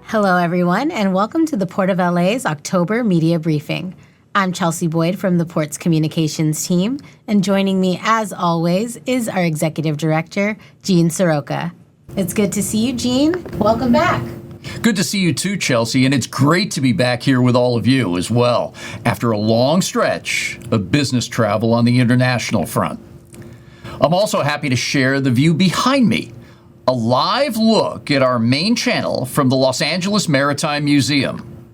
Hello, everyone, and welcome to the PortofLA's October Media Briefing. I'm Chelsea Boyd from the Port's Communications team, and joining me, as always, is our Executive Director, Jean Seroka. It's good to see you, Jean. Welcome back. Good to see you too, Chelsea, and it's great to be back here with all of you as well, after a long stretch of business travel on the international front. I'm also happy to share the view behind me, a live look at our main channel from the Los Angeles Maritime Museum.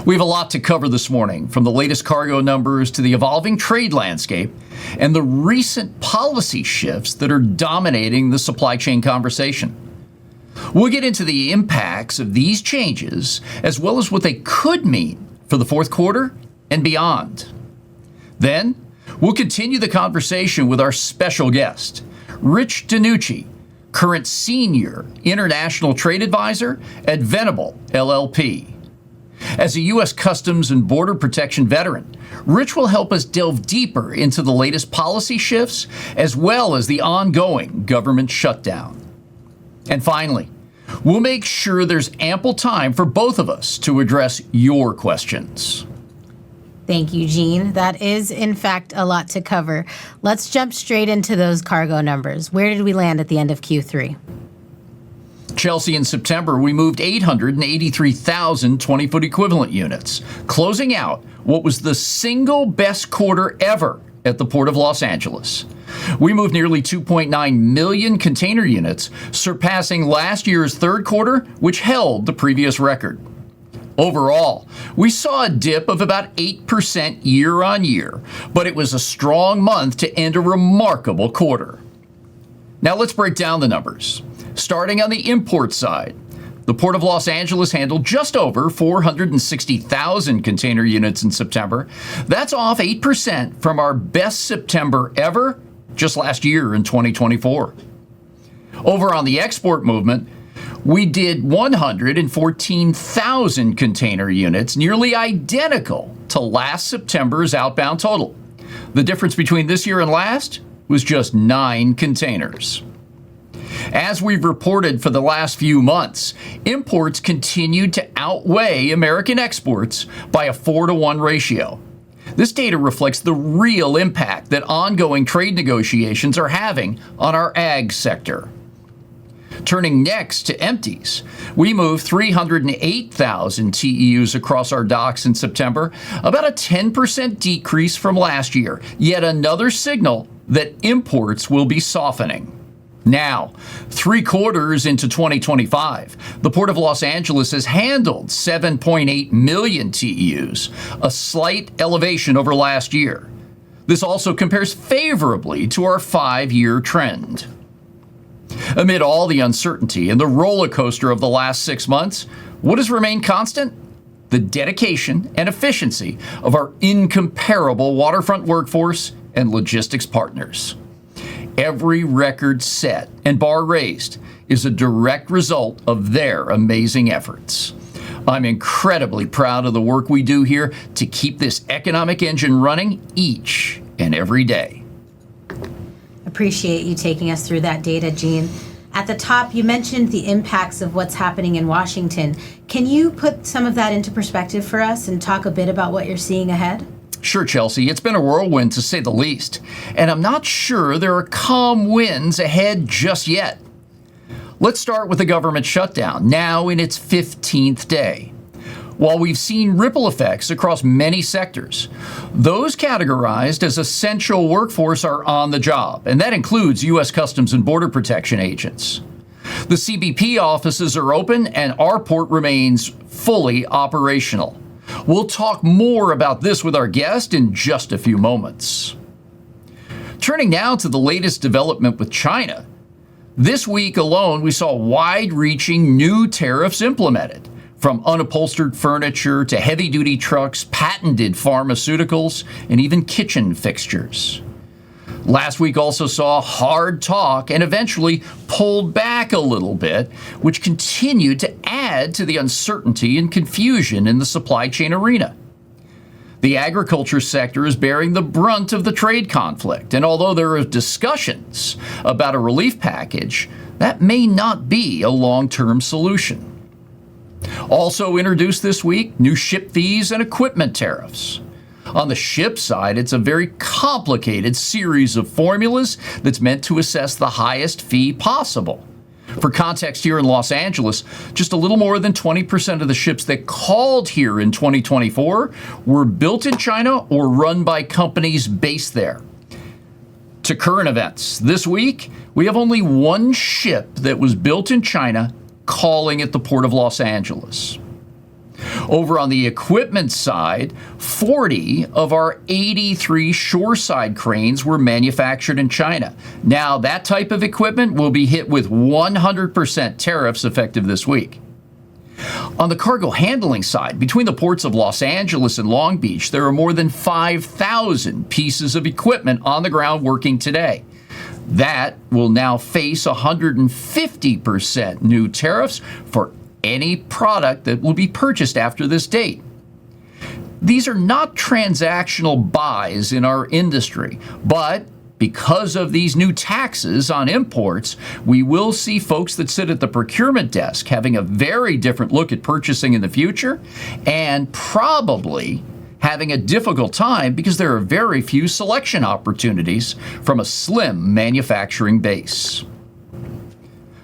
We have a lot to cover this morning, from the latest cargo numbers to the evolving trade landscape and the recent policy shifts that are dominating the supply chain conversation. We'll get into the impacts of these changes, as well as what they could mean for the fourth quarter and beyond. Then, we'll continue the conversation with our special guest, Rich DiNucci, current Senior International Trade Advisor at Venable LLP. As a U.S. Customs and Border Protection veteran, Rich will help us delve deeper into the latest policy shifts, as well as the ongoing government shutdown. And finally, we'll make sure there's ample time for both of us to address your questions. Thank you, Jean. That is, in fact, a lot to cover. Let's jump straight into those cargo numbers. Where did we land at the end of Q3? Chelsea, in September, we moved 883,000 20-foot equivalent units, closing out what was the single best quarter ever at the Port of Los Angeles. We moved nearly 2.9 million container units, surpassing last year's third quarter, which held the previous record. Overall, we saw a dip of about 8% year on year, but it was a strong month to end a remarkable quarter. Now let's break down the numbers. Starting on the import side, the Port of Los Angeles handled just over 460,000 container units in September. That's off 8% from our best September ever just last year in 2024. Over on the export movement, we did 114,000 container units, nearly identical to last September's outbound total. The difference between this year and last was just 9 containers. As we've reported for the last few months, imports continued to outweigh American exports by a 4-to-1 ratio. This data reflects the real impact that ongoing trade negotiations are having on our ag sector. Turning next to empties, we moved 308,000 TEUs across our docks in September, about a 10% decrease from last year, yet another signal that imports will be softening. Now, 3 quarters into 2025, the Port of Los Angeles has handled 7.8 million TEUs, a slight elevation over last year. This also compares favorably to our 5-year trend. Amid all the uncertainty and the roller coaster of the last 6 months, what has remained constant? The dedication and efficiency of our incomparable waterfront workforce and logistics partners. Every record set and bar raised is a direct result of their amazing efforts. I'm incredibly proud of the work we do here to keep this economic engine running each and every day. Appreciate you taking us through that data, Jean. At the top, you mentioned the impacts of what's happening in Washington. Can you put some of that into perspective for us and talk a bit about what you're seeing ahead? Sure, Chelsea. It's been a whirlwind, to say the least, and I'm not sure there are calm winds ahead just yet. Let's start with the government shutdown, now in its 15th day. While we've seen ripple effects across many sectors, those categorized as essential workforce are on the job, and that includes U.S. Customs and Border Protection agents. The CBP offices are open, and our port remains fully operational. We'll talk more about this with our guest in just a few moments. Turning now to the latest development with China. This week alone, we saw wide-reaching new tariffs implemented, from unupholstered furniture to heavy-duty trucks, patented pharmaceuticals, and even kitchen fixtures. Last week also saw hard talk and eventually pulled back a little bit, which continued to add to the uncertainty and confusion in the supply chain arena. The agriculture sector is bearing the brunt of the trade conflict, and although there are discussions about a relief package, that may not be a long-term solution. Also introduced this week, new ship fees and equipment tariffs. On the ship side, it's a very complicated series of formulas that's meant to assess the highest fee possible. For context, here in Los Angeles, just a little more than 20% of the ships that called here in 2024 were built in China or run by companies based there. To current events, this week, we have only one ship that was built in China calling at the Port of Los Angeles. Over on the equipment side, 40 of our 83 shoreside cranes were manufactured in China. Now, that type of equipment will be hit with 100% tariffs effective this week. On the cargo handling side, between the ports of Los Angeles and Long Beach, there are more than 5,000 pieces of equipment on the ground working today. That will now face 150% new tariffs for any product that will be purchased after this date. These are not transactional buys in our industry, but because of these new taxes on imports, we will see folks that sit at the procurement desk having a very different look at purchasing in the future and probably having a difficult time because there are very few selection opportunities from a slim manufacturing base.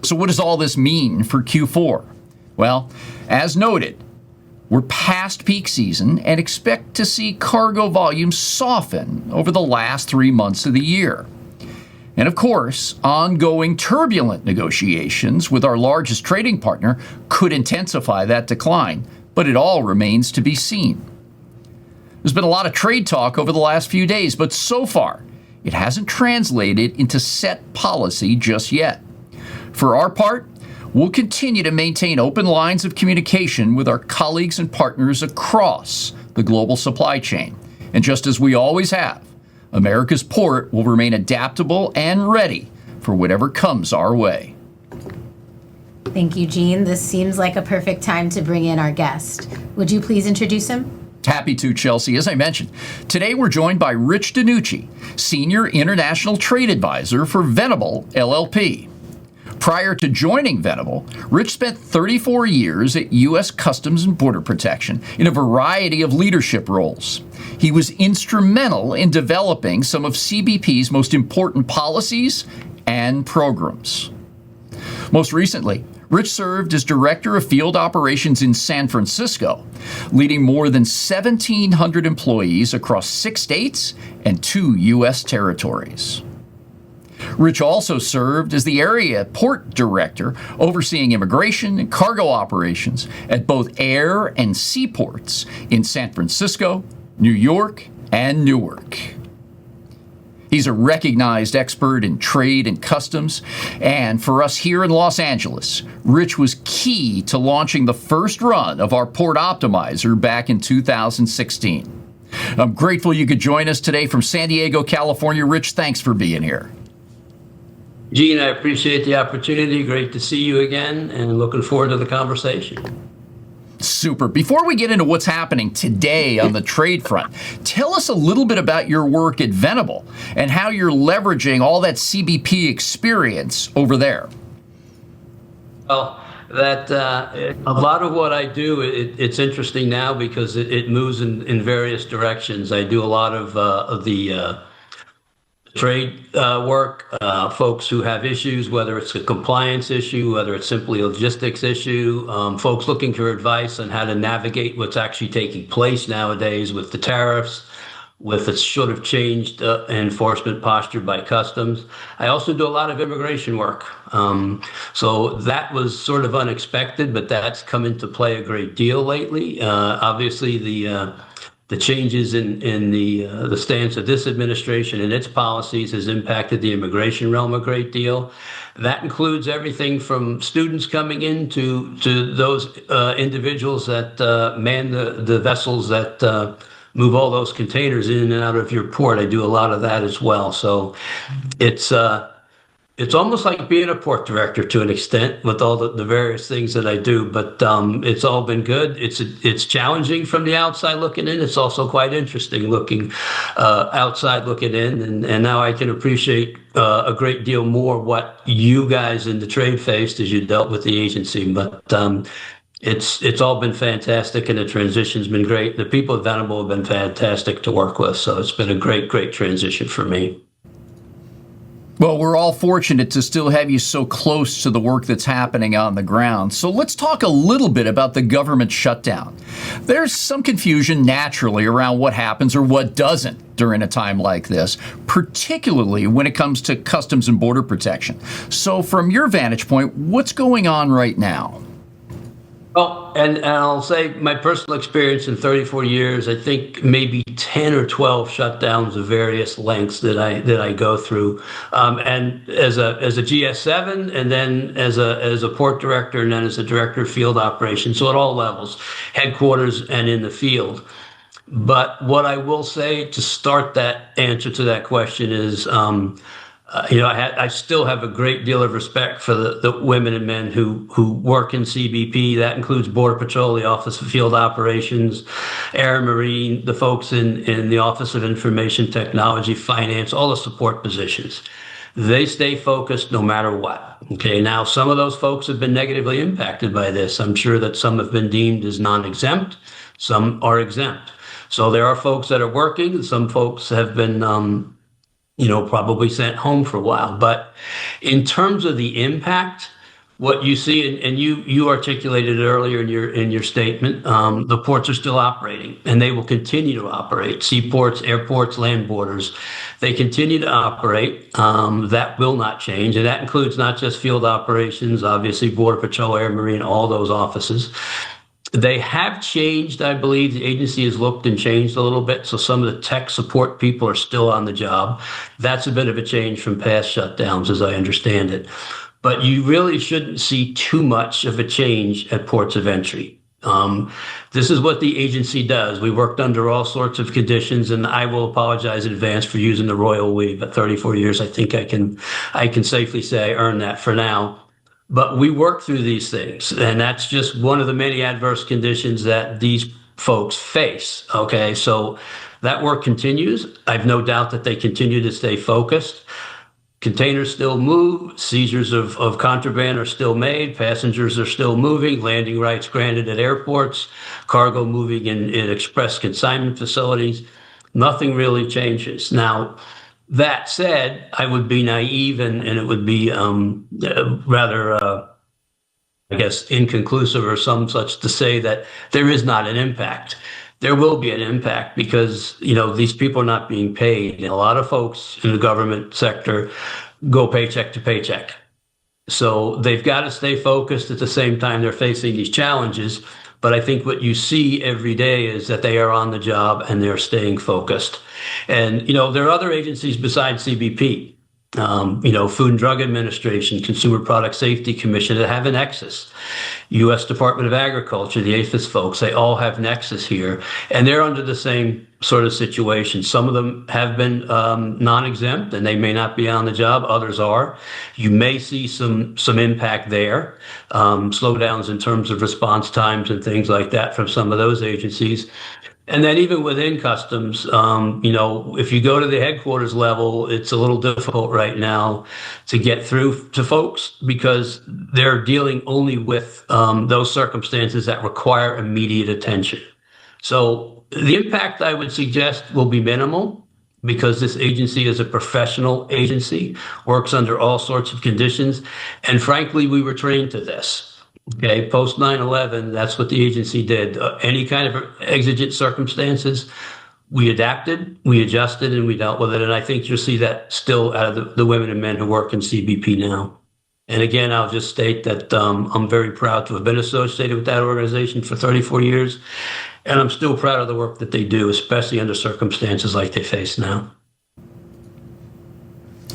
So what does all this mean for Q4? Well, as noted, we're past peak season and expect to see cargo volumes soften over the last 3 months of the year. And of course, ongoing turbulent negotiations with our largest trading partner could intensify that decline, but it all remains to be seen. There's been a lot of trade talk over the last few days, but so far, it hasn't translated into set policy just yet. For our part, we'll continue to maintain open lines of communication with our colleagues and partners across the global supply chain. And just as we always have, AmericasPort will remain adaptable and ready for whatever comes our way. Thank you, Gene. This seems like a perfect time to bring in our guest. Would you please introduce him? Happy to, Chelsea. As I mentioned, today we're joined by Rich DiNucci, Senior International Trade Advisor for Venable LLP. Prior to joining Venable, Rich spent 34 years at U.S. Customs and Border Protection in a variety of leadership roles. He was instrumental in developing some of CBP's most important policies and programs. Most recently, Rich served as Director of Field Operations in San Francisco, leading more than 1,700 employees across 6 states and 2 U.S. territories. Rich also served as the area port director, overseeing immigration and cargo operations at both air and seaports in San Francisco, New York, and Newark. He's a recognized expert in trade and customs, and for us here in Los Angeles, Rich was key to launching the first run of our Port Optimizer back in 2016. I'm grateful you could join us today from San Diego, California. Rich, thanks for being here. Gene, I appreciate the opportunity. Great to see you again, and looking forward to the conversation. Super. Before we get into what's happening today on the trade front, tell us a little bit about your work at Venable and how you're leveraging all that CBP experience over there. Well, a lot of what I do, it's interesting now because it moves in various directions. I do a lot of the trade work, folks who have issues, whether it's a compliance issue, whether it's simply a logistics issue, folks looking for advice on how to navigate what's actually taking place nowadays with the tariffs, with a sort of changed enforcement posture by customs. I also do a lot of immigration work. So that was sort of unexpected, but that's come into play a great deal lately. Obviously, the changes in the stance of this administration and its policies has impacted the immigration realm a great deal. That includes everything from students coming in to those individuals that man the vessels that move all those containers in and out of your port. I do a lot of that as well. So it's almost like being a port director to an extent with all the various things that I do, but it's all been good. It's challenging from the outside looking in. It's also quite interesting looking outside looking in, and now I can appreciate a great deal more what you guys in the trade faced as you dealt with the agency. But it's all been fantastic, and the transition's been great. The people at Venable have been fantastic to work with, so it's been a great transition for me. Well, we're all fortunate to still have you so close to the work that's happening on the ground. So let's talk a little bit about the government shutdown. There's some confusion naturally around what happens or what doesn't during a time like this, particularly when it comes to Customs and Border Protection. So from your vantage point, what's going on right now? Well, and I'll say my personal experience in 34 years, I think maybe 10 or 12 shutdowns of various lengths that I go through, and as a GS7, and then as a port director, and then as a director of field operations. So at all levels, headquarters and in the field. But what I will say to start that answer to that question is, I still have a great deal of respect for the women and men who work in CBP. That includes Border Patrol, the Office of Field Operations, Air and Marine, the folks in the Office of Information Technology, Finance, all the support positions. They stay focused no matter what. Okay, now some of those folks have been negatively impacted by this. I'm sure that some have been deemed as non-exempt, some are exempt. So there are folks that are working, some folks have been probably sent home for a while. But in terms of the impact, what you see, and you articulated it earlier in your statement, the ports are still operating, and they will continue to operate. Seaports, airports, land borders, they continue to operate. That will not change, and that includes not just field operations, obviously Border Patrol, Air, Marine, all those offices. They have changed, I believe. The agency has looked and changed a little bit. So some of the tech support people are still on the job. That's a bit of a change from past shutdowns, as I understand it. But you really shouldn't see too much of a change at ports of entry. This is what the agency does. We worked under all sorts of conditions, and I will apologize in advance for using the royal we, but 34 years, I think I can safely say I earned that for now. But we work through these things, and that's just one of the many adverse conditions that these folks face. Okay, so that work continues. I've no doubt that they continue to stay focused. Containers still move, seizures of contraband are still made, passengers are still moving, landing rights granted at airports, cargo moving in express consignment facilities. Nothing really changes. Now, that said, I would be naive and it would be rather, I guess, inconclusive or some such to say that there is not an impact. There will be an impact because, these people are not being paid. And a lot of folks in the government sector go paycheck to paycheck. So they've got to stay focused at the same time they're facing these challenges. But I think what you see every day is that they are on the job and they're staying focused. And, there are other agencies besides CBP, Food and Drug Administration, Consumer Product Safety Commission that have a nexus. U.S. Department of Agriculture, the APHIS folks, they all have nexus here. And they're under the same sort of situation. Some of them have been non-exempt and they may not be on the job. Others are. You may see some impact there, slowdowns in terms of response times and things like that from some of those agencies. And then even within Customs, if you go to the headquarters level, it's a little difficult right now to get through to folks because they're dealing only with those circumstances that require immediate attention. So the impact, I would suggest, will be minimal because this agency is a professional agency, works under all sorts of conditions. And frankly, we were trained to this. Okay, post 9/11, that's what the agency did. Any kind of exigent circumstances, we adapted, we adjusted, and we dealt with it. And I think you'll see that still out of the women and men who work in CBP now. And again, I'll just state that I'm very proud to have been associated with that organization for 34 years. And I'm still proud of the work that they do, especially under circumstances like they face now.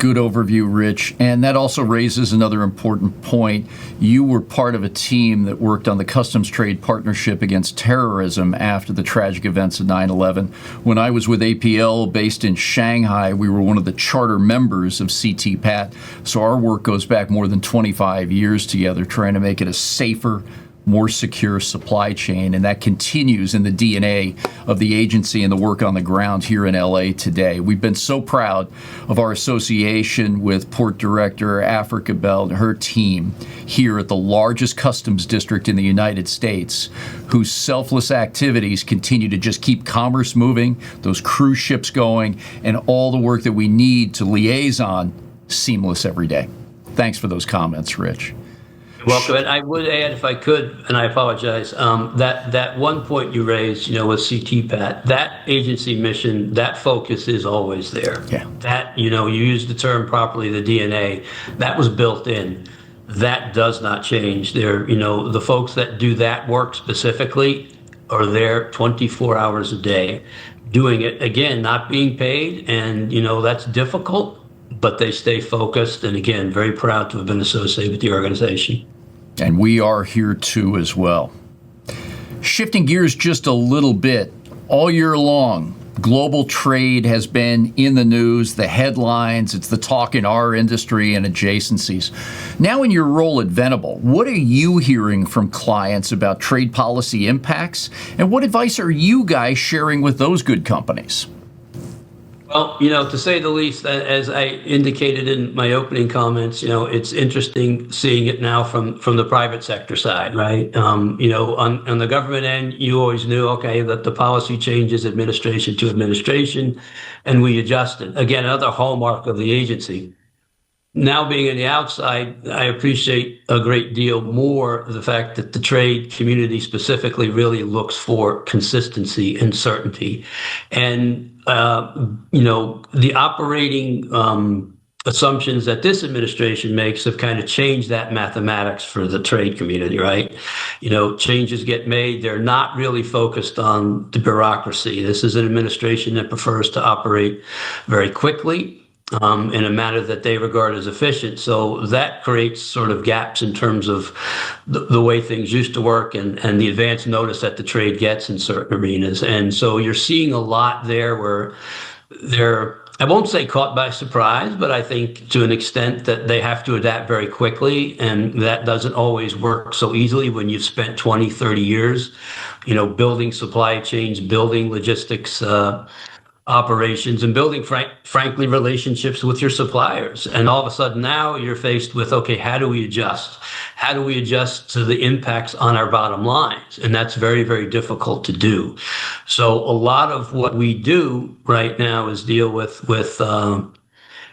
Good overview, Rich. And that also raises another important point. You were part of a team that worked on the Customs Trade Partnership Against Terrorism after the tragic events of 9/11. When I was with APL based in Shanghai, we were one of the charter members of CTPAT. So our work goes back more than 25 years together, trying to make it a safer, more secure supply chain, and that continues in the DNA of the agency and the work on the ground here in LA today. We've been so proud of our association with Port Director Africa Bell and her team here at the largest customs district in the United States, whose selfless activities continue to just keep commerce moving, those cruise ships going, and all the work that we need to liaison seamless every day. Thanks for those comments, Rich. You're welcome. And I would add, if I could, and I apologize, that one point you raised, with CTPAT, that agency mission, that focus is always there. Yeah. That, you used the term properly, the DNA, that was built in. That does not change. The folks that do that work specifically are there 24 hours a day doing it, again, not being paid. And, that's difficult, but they stay focused. And again, very proud to have been associated with the organization. And we are here too as well. Shifting gears just a little bit, all year long, global trade has been in the news, the headlines, it's the talk in our industry and adjacencies. Now in your role at Venable, what are you hearing from clients about trade policy impacts? And what advice are you guys sharing with those good companies? Well, to say the least, as I indicated in my opening comments, it's interesting seeing it now from the private sector side, right? On the government end, you always knew, okay, that the policy changes administration to administration, and we adjusted. Again, another hallmark of the agency. Now being on the outside, I appreciate a great deal more the fact that the trade community specifically really looks for consistency and certainty. And, the operating assumptions that this administration makes have kind of changed that mathematics for the trade community, right? Changes get made. They're not really focused on the bureaucracy. This is an administration that prefers to operate very quickly, in a manner that they regard as efficient. So that creates sort of gaps in terms of the way things used to work and the advance notice that the trade gets in certain arenas. And so you're seeing a lot there where they're, I won't say caught by surprise, but I think to an extent that they have to adapt very quickly. And that doesn't always work so easily when you've spent 20, 30 years, building supply chains, building logistics, operations, and building, frankly, relationships with your suppliers. And all of a sudden now you're faced with, okay, how do we adjust? How do we adjust to the impacts on our bottom lines? And that's very, very difficult to do. So a lot of what we do right now is deal with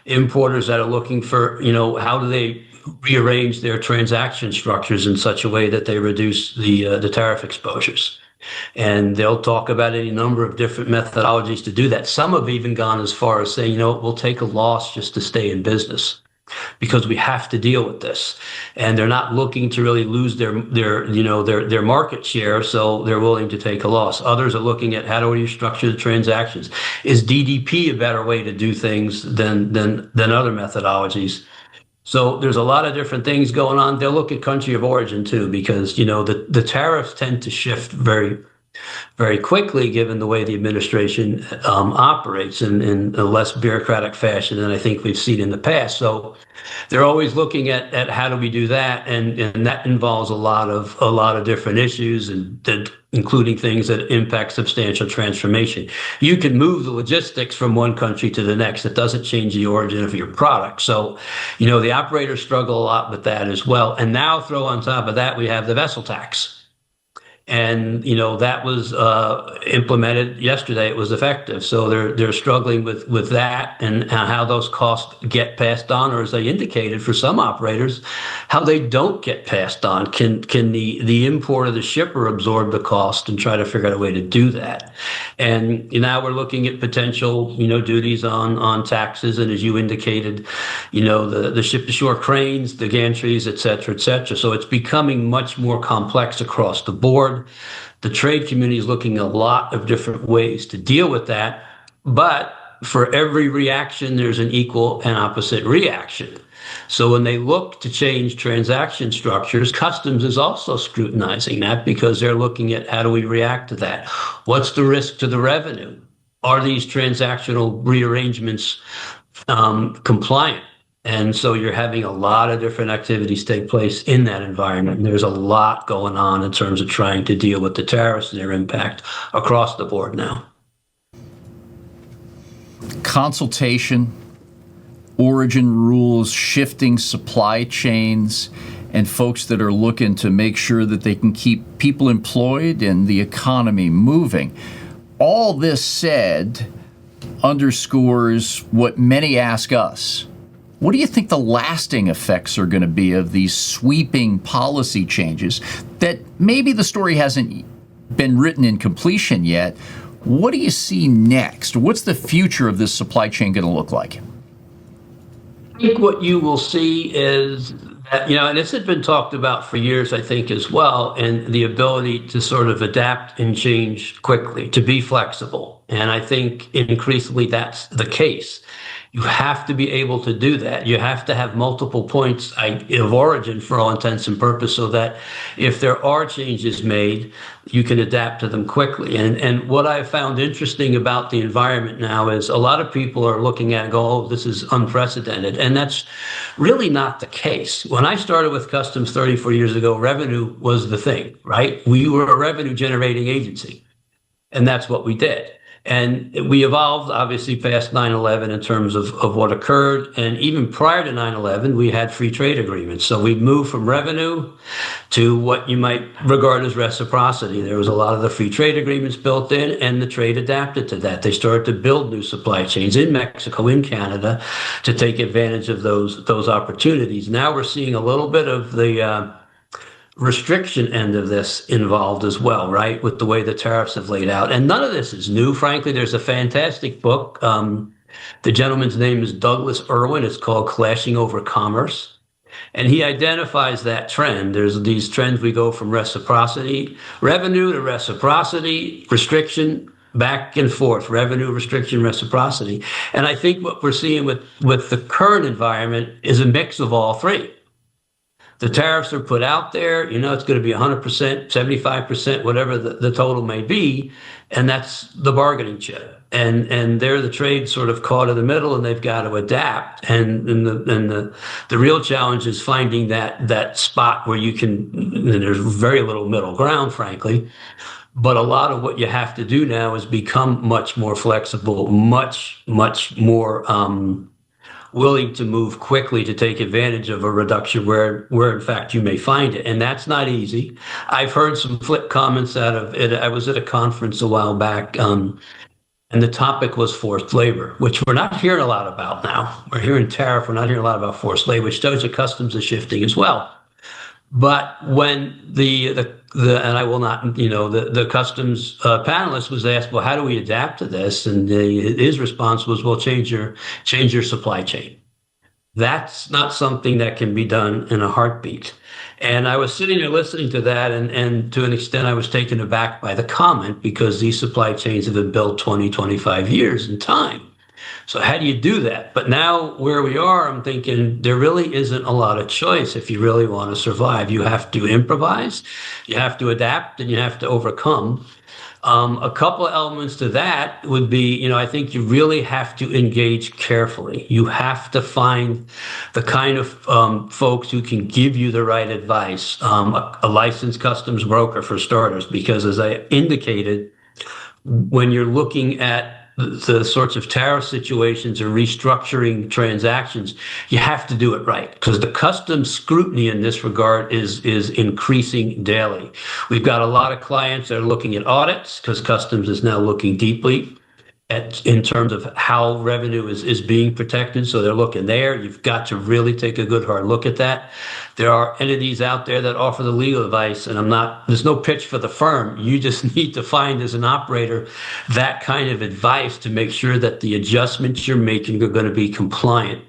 importers that are looking for, how do they rearrange their transaction structures in such a way that they reduce the tariff exposures. And they'll talk about any number of different methodologies to do that. Some have even gone as far as saying, we'll take a loss just to stay in business because we have to deal with this. And they're not looking to really lose their market share, so they're willing to take a loss. Others are looking at how do we structure the transactions? Is DDP a better way to do things than other methodologies? So there's a lot of different things going on. They'll look at country of origin too, because the tariffs tend to shift very, very quickly given the way the administration operates in a less bureaucratic fashion than I think we've seen in the past. So they're always looking at how do we do that, and that involves a lot of different issues, and including things that impact substantial transformation. You can move the logistics from one country to the next. It doesn't change the origin of your product. So, the operators struggle a lot with that as well. And now throw on top of that, we have the vessel tax. And, that was implemented yesterday. It was effective. So they're struggling with that and how those costs get passed on, or as I indicated, for some operators, how they don't get passed on. Can the importer, the shipper, absorb the cost and try to figure out a way to do that? And now we're looking at potential, duties on taxes. And as you indicated, the ship-to-shore cranes, the gantries, et cetera, et cetera. So it's becoming much more complex across the board. The trade community is looking at a lot of different ways to deal with that, but for every reaction, there's an equal and opposite reaction. So when they look to change transaction structures, customs is also scrutinizing that because they're looking at how do we react to that? What's the risk to the revenue? Are these transactional rearrangements compliant? And so you're having a lot of different activities take place in that environment. And there's a lot going on in terms of trying to deal with the tariffs and their impact across the board now. Consultation, origin rules, shifting supply chains, and folks that are looking to make sure that they can keep people employed and the economy moving. All this said underscores what many ask us. What do you think the lasting effects are going to be of these sweeping policy changes that maybe the story hasn't been written in completion yet? What do you see next? What's the future of this supply chain going to look like? I think what you will see is that, and this had been talked about for years, I think, as well, and the ability to sort of adapt and change quickly, to be flexible. And I think increasingly that's the case. You have to be able to do that. You have to have multiple points of origin for all intents and purposes, so that if there are changes made, you can adapt to them quickly. And what I found interesting about the environment now is a lot of people are looking at and go, oh, this is unprecedented. And that's really not the case. When I started with Customs 34 years ago, revenue was the thing, right? We were a revenue generating agency, and that's what we did. And we evolved, obviously, past 9/11 in terms of what occurred. And even prior to 9/11, we had free trade agreements. So we moved from revenue to what you might regard as reciprocity. There was a lot of the free trade agreements built in, and the trade adapted to that. They started to build new supply chains in Mexico, in Canada, to take advantage of those opportunities. Now we're seeing a little bit of the restriction end of this involved as well, right? With the way the tariffs have laid out. And none of this is new, frankly. There's a fantastic book. The gentleman's name is Douglas Irwin. It's called Clashing Over Commerce. And he identifies that trend. There's these trends. We go from revenue to reciprocity, restriction, back and forth, revenue, restriction, reciprocity. And I think what we're seeing with the current environment is a mix of all three. The tariffs are put out there, it's going to be 100%, 75%, whatever the total may be. And that's the bargaining chip. And they're the trade sort of caught in the middle, and they've got to adapt. And the real challenge is finding that spot where you can, and there's very little middle ground, frankly. But a lot of what you have to do now is become much more flexible, much, much more willing to move quickly to take advantage of a reduction where in fact you may find it. And that's not easy. I've heard some flip comments out of it. I was at a conference a while back, and the topic was forced labor, which we're not hearing a lot about now. We're hearing tariff. We're not hearing a lot about forced labor, which shows that customs is shifting as well. But when and I will not, the customs panelist was asked, well, how do we adapt to this? And his response was, well, change your supply chain. That's not something that can be done in a heartbeat. And I was sitting there listening to that, and to an extent I was taken aback by the comment, because these supply chains have been built 20, 25 years in time. So how do you do that? But now where we are, I'm thinking there really isn't a lot of choice if you really want to survive. You have to improvise, you have to adapt, and you have to overcome. A couple of elements to that would be, I think you really have to engage carefully. You have to find the kind of folks who can give you the right advice. A licensed customs broker, for starters, because as I indicated, when you're looking at the sorts of tariff situations or restructuring transactions, you have to do it right, because the customs scrutiny in this regard is increasing daily. We've got a lot of clients that are looking at audits, because customs is now looking deeply in terms of how revenue is being protected. So they're looking there. You've got to really take a good hard look at that. There are entities out there that offer the legal advice, and there's no pitch for the firm. You just need to find, as an operator, that kind of advice to make sure that the adjustments you're making are going to be compliant.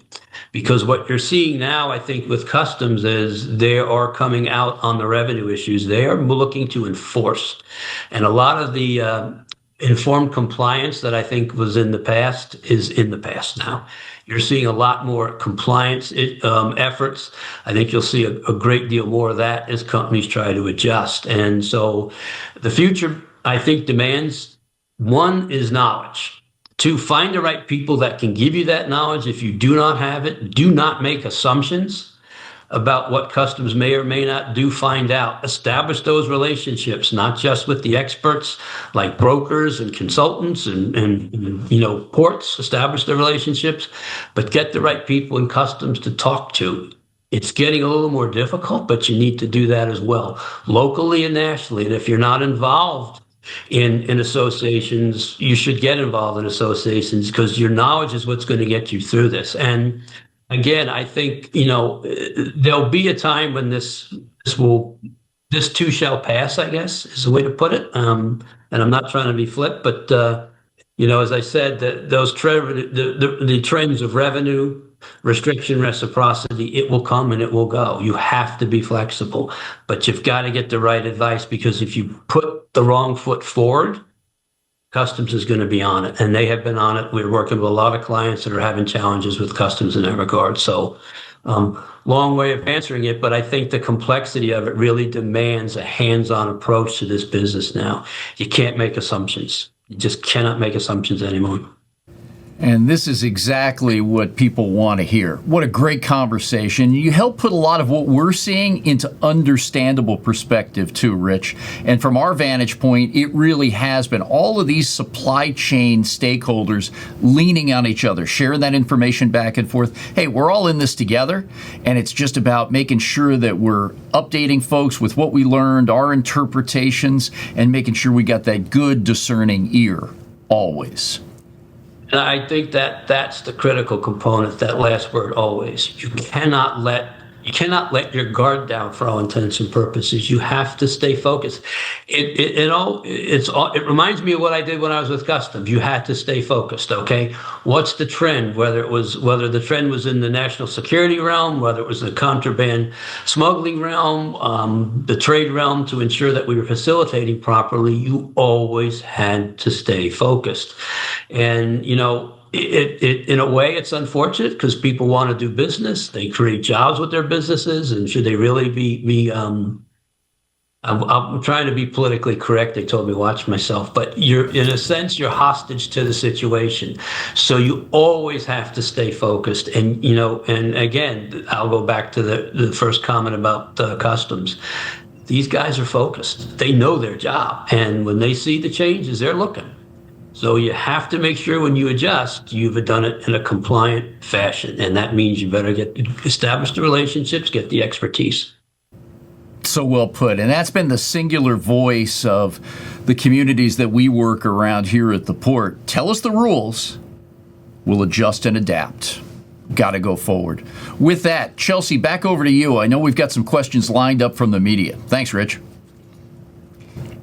Because what you're seeing now, I think, with customs is they are coming out on the revenue issues. They are looking to enforce. And a lot of the informed compliance that I think was in the past is in the past now. You're seeing a lot more compliance efforts. I think you'll see a great deal more of that as companies try to adjust. And so the future, I think, demands, one is knowledge. To find the right people that can give you that knowledge. If you do not have it, do not make assumptions about what customs may or may not do. Find out. Establish those relationships, not just with the experts like brokers and consultants and ports. Establish the relationships, but get the right people in customs to talk to. It's getting a little more difficult, but you need to do that as well, locally and nationally. And if you're not involved in associations, you should get involved in associations, because your knowledge is what's going to get you through this. And again, I think, there'll be a time when this too shall pass, I guess, is the way to put it. And I'm not trying to be flip, but, as I said, the trends of revenue, restriction, reciprocity, it will come and it will go. You have to be flexible, but you've got to get the right advice, because if you put the wrong foot forward, customs is going to be on it, and they have been on it. We're working with a lot of clients that are having challenges with customs in that regard. So long way of answering it, but I think the complexity of it really demands a hands-on approach to this business now. You can't make assumptions. You just cannot make assumptions anymore. And this is exactly what people want to hear. What a great conversation. You help put a lot of what we're seeing into understandable perspective too, Rich. And from our vantage point, it really has been all of these supply chain stakeholders leaning on each other, sharing that information back and forth. Hey, we're all in this together, and it's just about making sure that we're updating folks with what we learned, our interpretations, and making sure we got that good discerning ear always. And I think that that's the critical component, that last word, always. You cannot let your guard down for all intents and purposes. You have to stay focused. It reminds me of what I did when I was with customs. You had to stay focused, okay? What's the trend? Whether the trend was in the national security realm, whether it was the contraband smuggling realm, the trade realm, to ensure that we were facilitating properly, you always had to stay focused. And, in a way, it's unfortunate, because people want to do business. They create jobs with their businesses, and should they really be I'm trying to be politically correct. They told me watch myself, but in a sense, you're hostage to the situation. So you always have to stay focused. And, and again, I'll go back to the first comment about customs. These guys are focused. They know their job. And when they see the changes, they're looking. So you have to make sure when you adjust, you've done it in a compliant fashion. And that means you better establish the relationships, get the expertise. So well put. And that's been the singular voice of the communities that we work around here at the port. Tell us the rules. We'll adjust and adapt. Got to go forward. With that, Chelsea, back over to you. I know we've got some questions lined up from the media. Thanks, Rich.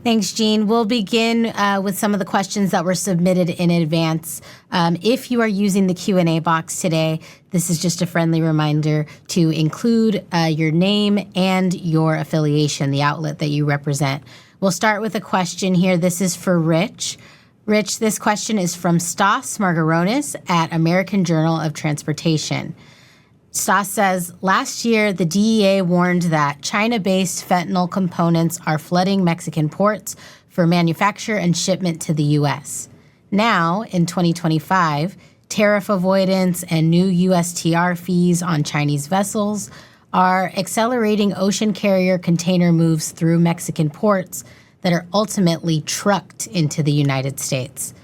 Thanks, Gene. We'll begin with some of the questions that were submitted in advance. If you are using the Q&A box today, this is just a friendly reminder to include your name and your affiliation, the outlet that you represent. We'll start with a question here. This is for Rich. Rich, this question is from Stas Margaronis at American Journal of Transportation. Stas says, last year, the DEA warned that China-based fentanyl components are flooding Mexican ports for manufacture and shipment to the U.S. Now, in 2025, tariff avoidance and new USTR fees on Chinese vessels are accelerating ocean carrier container moves through Mexican ports that are ultimately trucked into the United States.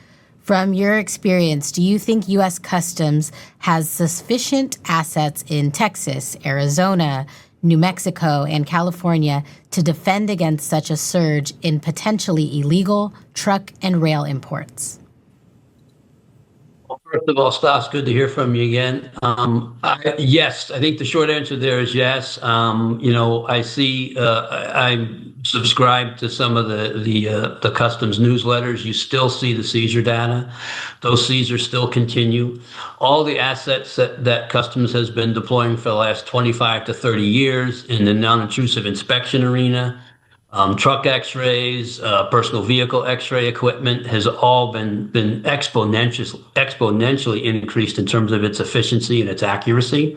From your experience, do you think U.S. Customs has sufficient assets in Texas, Arizona, New Mexico, and California to defend against such a surge in potentially illegal truck and rail imports? Well, first of all, Stas, good to hear from you again. Yes, I think the short answer there is yes. I see, I'm subscribed to some of the customs newsletters. You still see the seizure data. Those seizures still continue. All the assets that customs has been deploying for the last 25 to 30 years in the non-intrusive inspection arena, truck x-rays, personal vehicle x-ray equipment has all been exponentially increased in terms of its efficiency and its accuracy.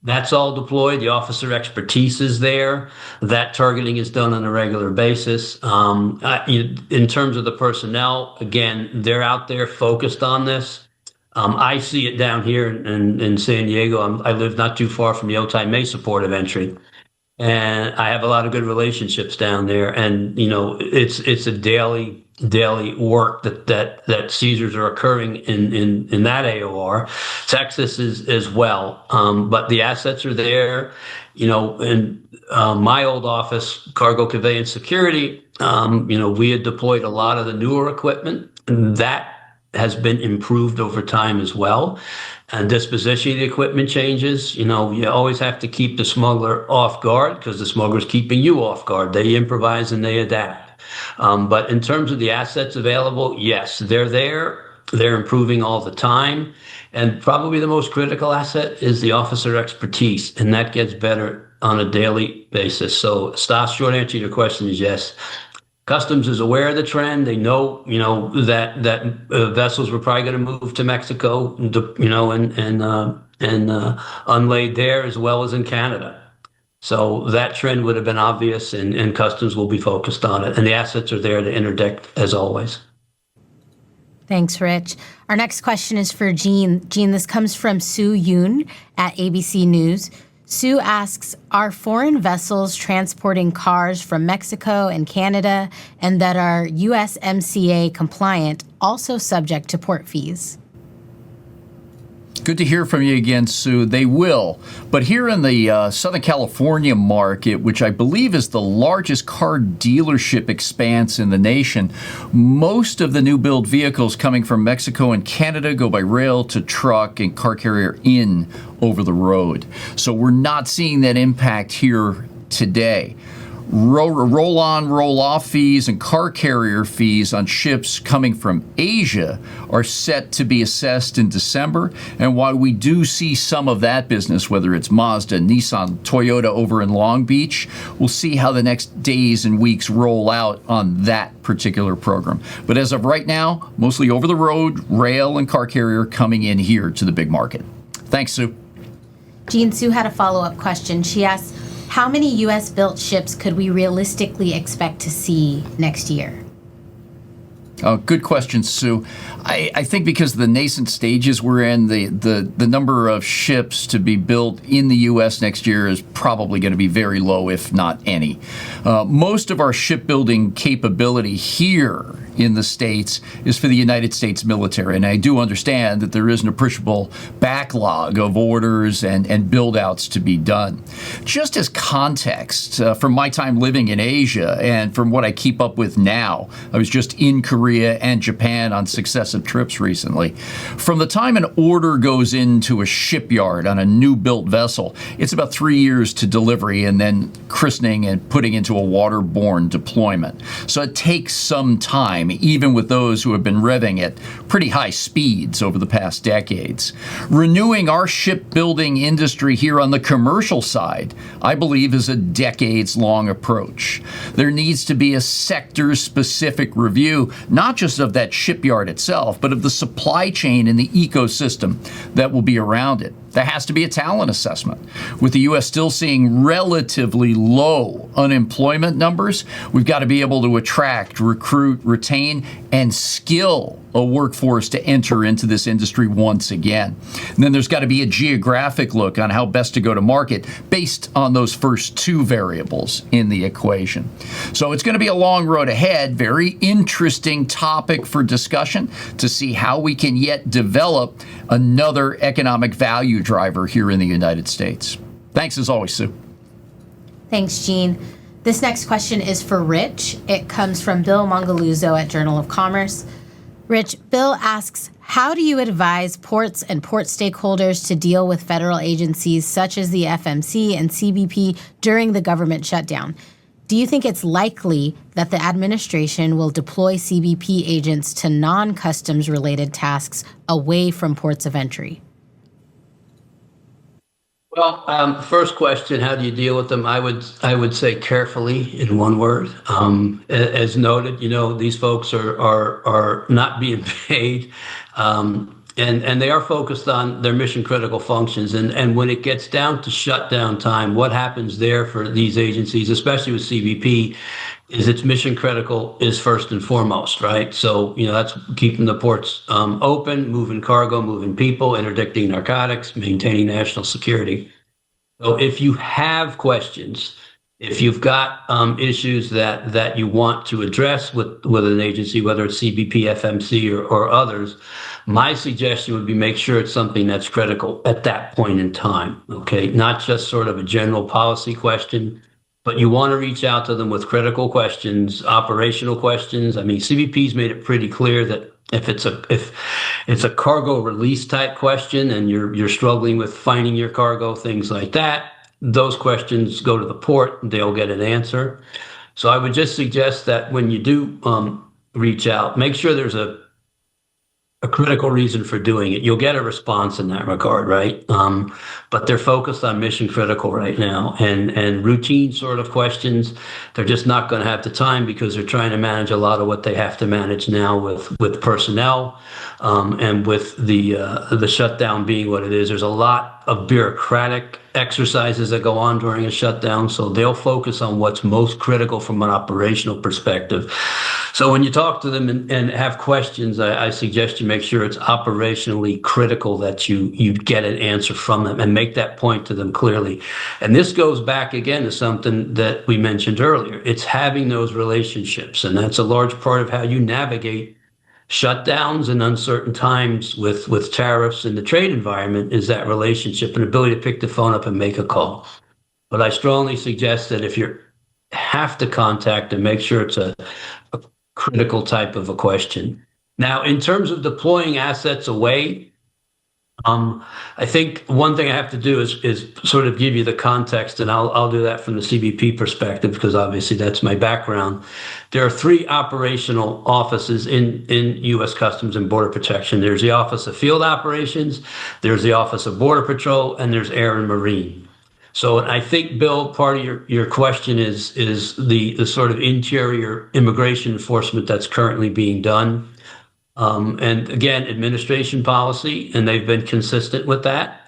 That's all deployed. The officer expertise is there. That targeting is done on a regular basis. In terms of the personnel, again, they're out there focused on this. I see it down here in San Diego. I live not too far from the Otay Mesa port of entry, and I have a lot of good relationships down there. And it's a daily work that seizures are occurring in that AOR. Texas is as well, but the assets are there. In my old office, cargo conveyance security, we had deployed a lot of the newer equipment, and that has been improved over time as well. And disposition of the equipment changes. You always have to keep the smuggler off guard because the smuggler's keeping you off guard. They improvise and they adapt. But in terms of the assets available, yes, they're there. They're improving all the time. And probably the most critical asset is the officer expertise, and that gets better on a daily basis. So, Stas, short answer to your question is yes. Customs is aware of the trend. They know, that vessels were probably going to move to Mexico, and unlaid there as well as in Canada. So that trend would have been obvious, and Customs will be focused on it. And the assets are there to interdict as always. Thanks, Rich. Our next question is for Jean. Jean, this comes from Sue Yoon at ABC News. Sue asks, are foreign vessels transporting cars from Mexico and Canada and that are USMCA compliant also subject to port fees? Good to hear from you again, Sue. They will. But here in the Southern California market, which I believe is the largest car dealership expanse in the nation, most of the new build vehicles coming from Mexico and Canada go by rail to truck and car carrier in over the road. So we're not seeing that impact here today. Roll-on, roll-off fees and car carrier fees on ships coming from Asia are set to be assessed in December. And while we do see some of that business, whether it's Mazda, Nissan, Toyota over in Long Beach, we'll see how the next days and weeks roll out on that particular program. But as of right now, mostly over the road, rail and car carrier coming in here to the big market. Thanks, Sue. Jean, Sue had a follow-up question. She asked, how many U.S.-built ships could we realistically expect to see next year? Good question, Sue. I think because of the nascent stages we're in, the number of ships to be built in the U.S. next year is probably going to be very low, if not any. Most of our shipbuilding capability here in the States is for the United States military, and I do understand that there is an appreciable backlog of orders and build-outs to be done. Just as context, from my time living in Asia and from what I keep up with now, I was just in Korea and Japan on successive trips recently. From the time an order goes into a shipyard on a new built vessel, it's about 3 years to delivery and then christening and putting into a waterborne deployment. So it takes some time, even with those who have been revving at pretty high speeds over the past decades. Renewing our shipbuilding industry here on the commercial side, I believe, is a decades-long approach. There needs to be a sector-specific review, not just of that shipyard itself, but of the supply chain and the ecosystem that will be around it. There has to be a talent assessment. With the U.S. still seeing relatively low unemployment numbers, we've got to be able to attract, recruit, retain, and skill a workforce to enter into this industry once again. And then there's got to be a geographic look on how best to go to market based on those first two variables in the equation. So it's going to be a long road ahead, very interesting topic for discussion to see how we can yet develop another economic value driver here in the United States. Thanks as always, Sue. Thanks, Jean. This next question is for Rich. It comes from Bill Mongaluzzo at Journal of Commerce. Rich, Bill asks, how do you advise ports and port stakeholders to deal with federal agencies such as the FMC and CBP during the government shutdown? Do you think it's likely that the administration will deploy CBP agents to non-customs related tasks away from ports of entry? Well, first question, how do you deal with them? I would say carefully, in one word. As noted, these folks are not being paid. and they are focused on their mission critical functions. And when it gets down to shutdown time, what happens there for these agencies, especially with CBP, is its mission critical is first and foremost, right? So, that's keeping the ports open, moving cargo, moving people, interdicting narcotics, maintaining national security. So if you have questions, if you've got issues that you want to address with an agency, whether it's CBP, FMC, or others, my suggestion would be make sure it's something that's critical at that point in time, okay? Not just sort of a general policy question, but you want to reach out to them with critical questions, operational questions. I mean, CBP's made it pretty clear that if it's a cargo release type question and you're struggling with finding your cargo, things like that, those questions go to the port, they'll get an answer. So I would just suggest that when you do reach out, make sure there's a critical reason for doing it. You'll get a response in that regard, right? But they're focused on mission critical right now, and routine sort of questions, they're just not going to have the time because they're trying to manage a lot of what they have to manage now with personnel, and with the shutdown being what it is. There's a lot of bureaucratic exercises that go on during a shutdown, so they'll focus on what's most critical from an operational perspective. So when you talk to them and have questions, I suggest you make sure it's operationally critical that you get an answer from them and make that point to them clearly. And this goes back again to something that we mentioned earlier. It's having those relationships, and that's a large part of how you navigate shutdowns and uncertain times with tariffs in the trade environment, is that relationship and ability to pick the phone up and make a call. But I strongly suggest that if you have to contact them, make sure it's a critical type of a question. Now, in terms of deploying assets away, I think one thing I have to do is sort of give you the context, and I'll do that from the CBP perspective because obviously that's my background. There are 3 operational offices in U.S. Customs and Border Protection. There's the Office of Field Operations, there's the Office of Border Patrol, and there's Air and Marine. So I think, Bill, part of your question is the sort of interior immigration enforcement that's currently being done. And again, administration policy, and they've been consistent with that.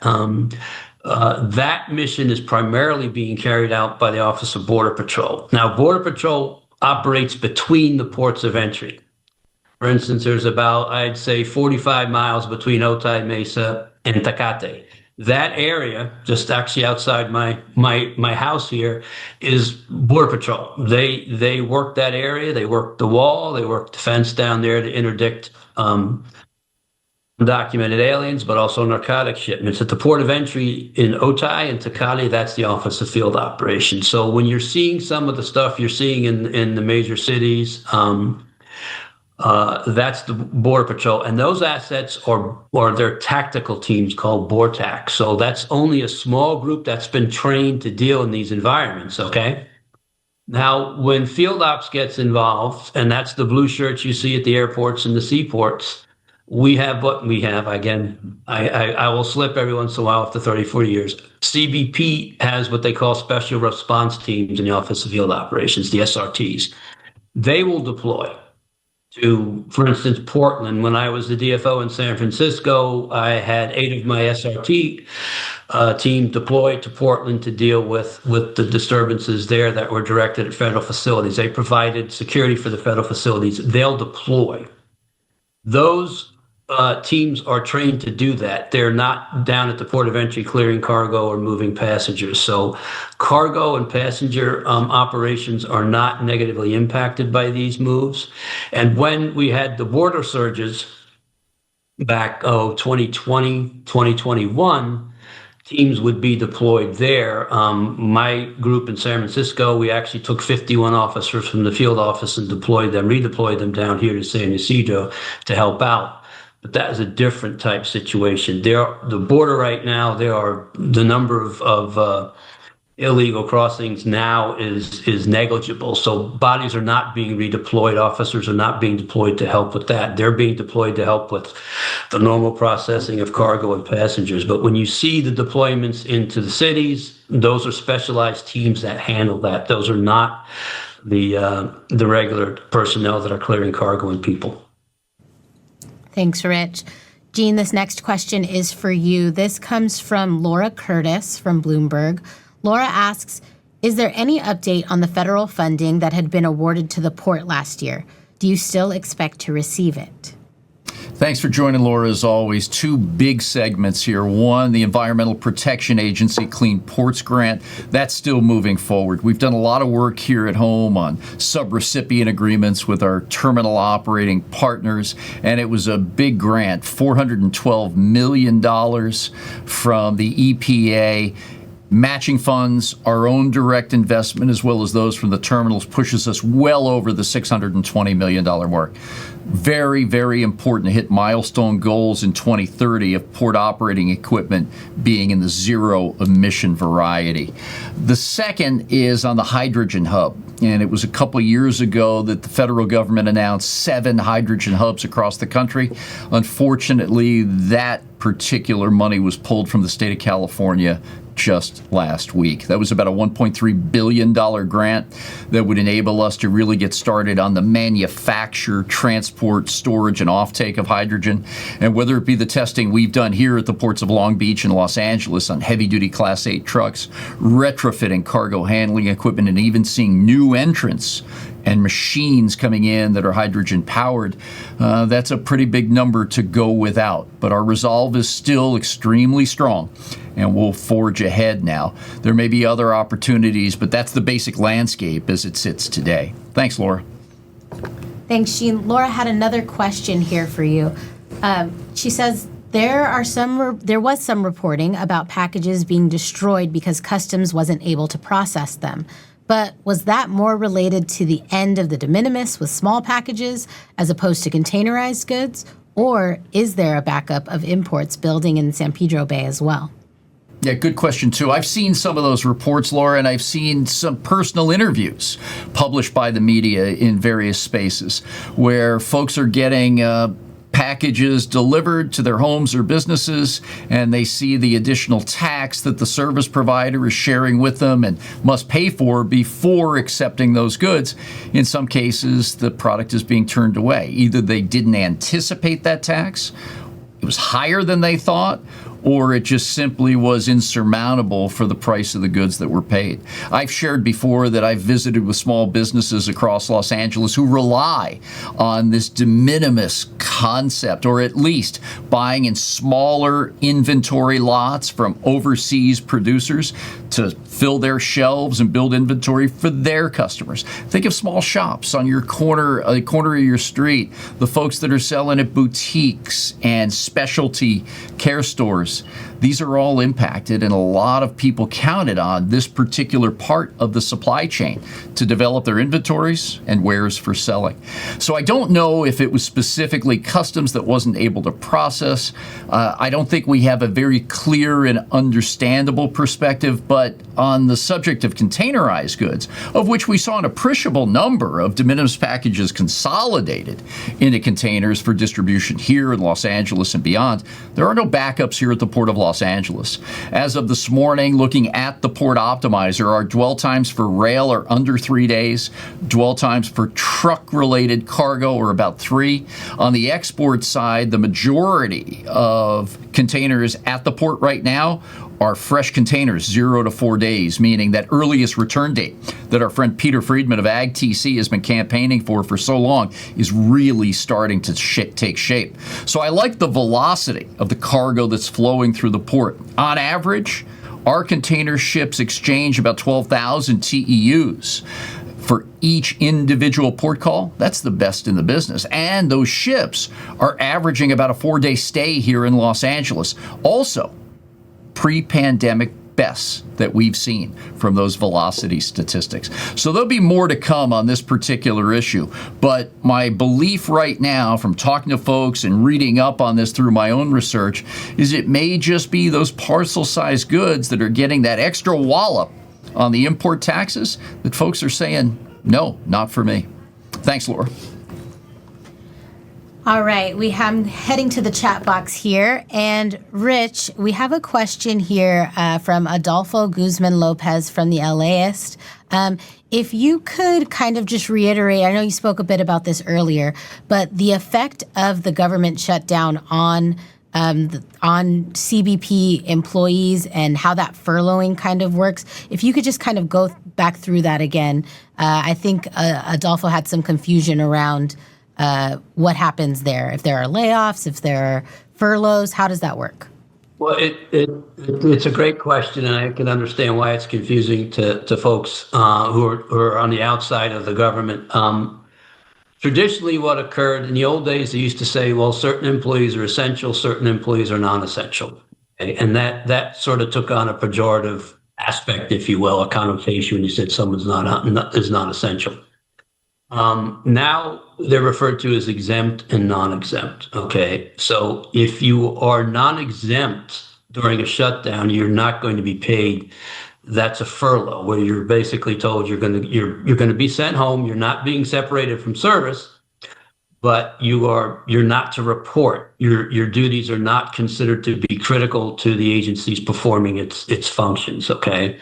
That mission is primarily being carried out by the Office of Border Patrol. Now, Border Patrol operates between the ports of entry. For instance, there's about, I'd say, 45 miles between Otay Mesa and Tecate. That area, just actually outside my house here, is Border Patrol. They work that area. They work the wall. They work the fence down there to interdict undocumented aliens, but also narcotic shipments. At the port of entry in Otay and Tecate, that's the Office of Field Operations. So when you're seeing some of the stuff you're seeing in the major cities, that's the Border Patrol, and those assets are their tactical teams called BORTAC. So that's only a small group that's been trained to deal in these environments, okay? Now, when Field Ops gets involved, and that's the blue shirts you see at the airports and the seaports, we have what we have. Again, I will slip every once in a while after 30, 40 years. CBP has what they call Special Response Teams in the Office of Field Operations, the SRTs. They will deploy to, for instance, Portland. When I was the DFO in San Francisco, I had 8 of my SRT team deployed to Portland to deal with the disturbances there that were directed at federal facilities. They provided security for the federal facilities. They'll deploy. Those teams are trained to do that. They're not down at the port of entry clearing cargo or moving passengers. So cargo and passenger operations are not negatively impacted by these moves. And when we had the border surges back, 2020, 2021, teams would be deployed there. My group in San Francisco, we actually took 51 officers from the field office and redeployed them down here to San Ysidro to help out. But that is a different type situation. The border right now, the number of illegal crossings now is negligible. So bodies are not being redeployed. Officers are not being deployed to help with that. They're being deployed to help with the normal processing of cargo and passengers. But when you see the deployments into the cities, those are specialized teams that handle that. Those are not the regular personnel that are clearing cargo and people. Thanks, Rich. Jean, this next question is for you. This comes from Laura Curtis from Bloomberg. Laura asks, is there any update on the federal funding that had been awarded to the port last year? Do you still expect to receive it? Thanks for joining, Laura, as always. Two big segments here. One, the Environmental Protection Agency Clean Ports Grant. That's still moving forward. We've done a lot of work here at home on subrecipient agreements with our terminal operating partners, and it was a big grant, $412 million from the EPA. Matching funds, our own direct investment, as well as those from the terminals, pushes us well over the $620 million mark. Very, very important to hit milestone goals in 2030 of port operating equipment being in the zero emission variety. The second is on the hydrogen hub. And it was a couple years ago that the federal government announced 7 hydrogen hubs across the country. Unfortunately, that particular money was pulled from the state of California just last week. That was about a $1.3 billion grant that would enable us to really get started on the manufacture, transport, storage, and offtake of hydrogen. And whether it be the testing we've done here at the ports of Long Beach and Los Angeles on heavy-duty Class 8 trucks, retrofitting cargo handling equipment, and even seeing new entrants and machines coming in that are hydrogen powered, that's a pretty big number to go without. But our resolve is still extremely strong, and we'll forge ahead now. There may be other opportunities, but that's the basic landscape as it sits today. Thanks, Laura. Thanks, Jean. Laura had another question here for you. She says, there was some reporting about packages being destroyed because customs wasn't able to process them. But was that more related to the end of the de minimis with small packages as opposed to containerized goods? Or is there a backup of imports building in San Pedro Bay as well? Yeah, good question, too. I've seen some of those reports, Laura, and I've seen some personal interviews published by the media in various spaces where folks are getting packages delivered to their homes or businesses, and they see the additional tax that the service provider is sharing with them and must pay for before accepting those goods. In some cases, the product is being turned away. Either they didn't anticipate that tax, it was higher than they thought, or it just simply was insurmountable for the price of the goods that were paid. I've shared before that I've visited with small businesses across Los Angeles who rely on this de minimis concept, or at least buying in smaller inventory lots from overseas producers to fill their shelves and build inventory for their customers. Think of small shops on your corner of your street, the folks that are selling at boutiques and specialty care stores. These are all impacted, and a lot of people counted on this particular part of the supply chain to develop their inventories and wares for selling. So I don't know if it was specifically customs that wasn't able to process. I don't think we have a very clear and understandable perspective, but on the subject of containerized goods, of which we saw an appreciable number of de minimis packages consolidated into containers for distribution here in Los Angeles and beyond, there are no backups here at the Port of Los Angeles. As of this morning, looking at the Port Optimizer, our dwell times for rail are under 3 days. Dwell times for truck-related cargo are about 3. On the export side, the majority of containers at the port right now are fresh containers, 0 to 4 days, meaning that earliest return date that our friend Peter Friedman of AgTC has been campaigning for so long is really starting to take shape. So I like the velocity of the cargo that's flowing through the port. On average, our container ships exchange about 12,000 TEUs for each individual port call. That's the best in the business. And those ships are averaging about a 4-day stay here in Los Angeles. Also, pre-pandemic bests that we've seen from those velocity statistics. So there'll be more to come on this particular issue. But my belief right now, from talking to folks and reading up on this through my own research, is it may just be those parcel-sized goods that are getting that extra wallop on the import taxes that folks are saying, no, not for me. Thanks, Laura. All right, I'm heading to the chat box here. And Rich, we have a question here from Adolfo Guzman Lopez from the LAist. If you could kind of just reiterate, I know you spoke a bit about this earlier, but the effect of the government shutdown on on CBP employees and how that furloughing kind of works. If you could just kind of go back through that again. I think Adolfo had some confusion around what happens there. If there are layoffs, if there are furloughs, how does that work? Well, it's a great question, and I can understand why it's confusing to folks who are on the outside of the government. Traditionally, what occurred in the old days, they used to say, well, certain employees are essential, certain employees are non-essential. Okay? And that sort of took on a pejorative aspect, if you will, a connotation when you said someone's is non-essential. Now they're referred to as exempt and non-exempt. Okay, so if you are non-exempt during a shutdown, you're not going to be paid. That's a furlough, where you're basically told you're going to be sent home. You're not being separated from service, but you're not to report. Your duties are not considered to be critical to the agency's performing its functions. Okay.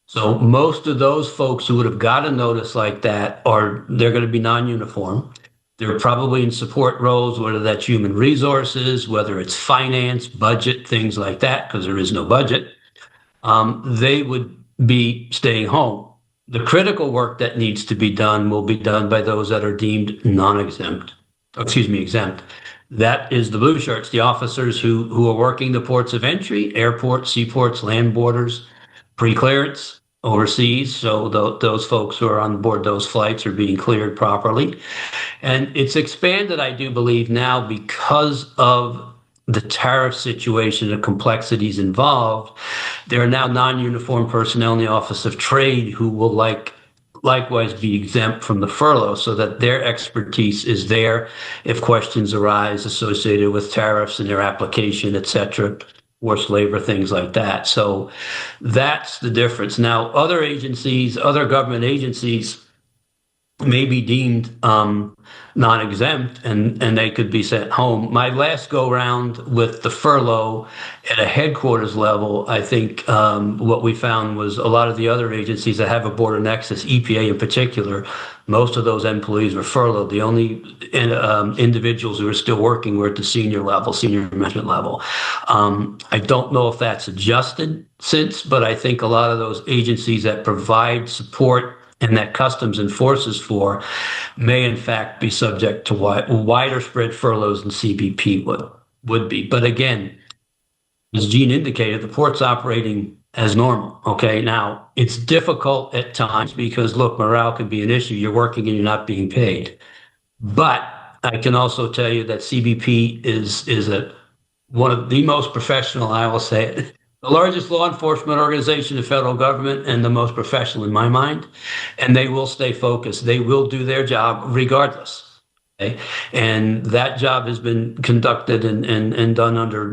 So most of those folks who would have got a notice like that they're going to be non-uniform. They're probably in support roles, whether that's human resources, whether it's finance, budget, things like that, because there is no budget. They would be staying home. The critical work that needs to be done will be done by those that are deemed exempt. That is the blue shirts, the officers who are working the ports of entry, airports, seaports, land borders, pre-clearance, overseas. So those folks who are on board those flights are being cleared properly. And it's expanded, I do believe, now because of the tariff situation, the complexities involved. There are now non-uniform personnel in the Office of Trade who will likewise be exempt from the furlough, so that their expertise is there if questions arise associated with tariffs and their application, et cetera, forced labor, things like that. So that's the difference. Now, other government agencies may be deemed non-exempt and they could be sent home. My last go round with the furlough at a headquarters level, I think what we found was a lot of the other agencies that have a border nexus, EPA in particular, most of those employees were furloughed. The only individuals who are still working were at the senior management level. I don't know if that's adjusted since, but I think a lot of those agencies that provide support and that Customs enforces for may in fact be subject to wider spread furloughs than CBP would be. But again, as Gene indicated, the port's operating as normal. Okay, now it's difficult at times because look, morale can be an issue. You're working and you're not being paid. But I can also tell you that CBP is one of the most professional, I will say it, the largest law enforcement organization in the federal government and the most professional in my mind. And they will stay focused. They will do their job regardless. Okay? And that job has been conducted and done under,